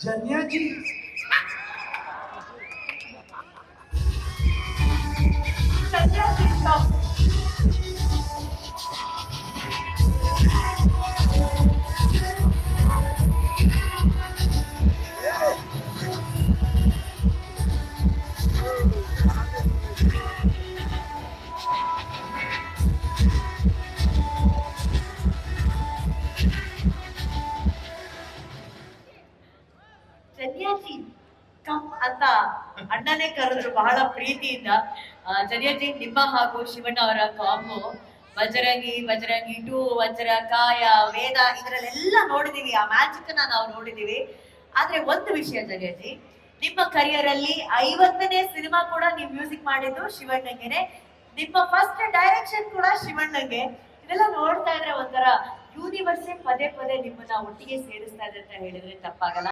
जन्या जी ಸಂಜೆ stop. Janyaji come ಅಂತ ಅಣ್ಣನೇ ಕರೆದ್ರು ಬಹಳ ಪ್ರೀತಿಯಿಂದ. ಜನ್ಯಾಜಿ ನಿಮ್ಮ ಹಾಗೂ ಶಿವಣ್ಣ ಅವರ ಕಾಂಬೋ ಬಜರಂಗಿ, ಬಜರಂಗಿ ಟು, ವಜ್ರ, ಕಾಯ, ವೇದ ಇದರಲ್ಲೆಲ್ಲ ನೋಡಿದೀವಿ, ಆ ಮ್ಯಾಜಿಕ್ ನಾವು ನೋಡಿದೀವಿ. ಆದ್ರೆ ಒಂದು ವಿಷಯ ಜನ್ಯಾಜಿ, ನಿಮ್ಮ ಕರಿಯರ್ ಅಲ್ಲಿ 50ನೇ ಸಿನಿಮಾ ಕೂಡ ನೀವು ಮ್ಯೂಸಿಕ್ ಮಾಡಿದ್ದು ಶಿವಣ್ಣಂಗೆನೆ, ನಿಮ್ಮ ಫಸ್ಟ್ ಡೈರೆಕ್ಷನ್ ಕೂಡ ಶಿವಣ್ಣಂಗೆ. ಇದೆಲ್ಲ ನೋಡ್ತಾ ಇದ್ರೆ ಒಂಥರ ಯೂನಿವರ್ಸೇ ಪದೇ ಪದೇ ನಿಮ್ಮನ್ನ ಒಟ್ಟಿಗೆ ಸೇರಿಸ್ತಾ ಇದೆ ಅಂತ ಹೇಳಿದ್ರೆ ತಪ್ಪಾಗಲ್ಲ.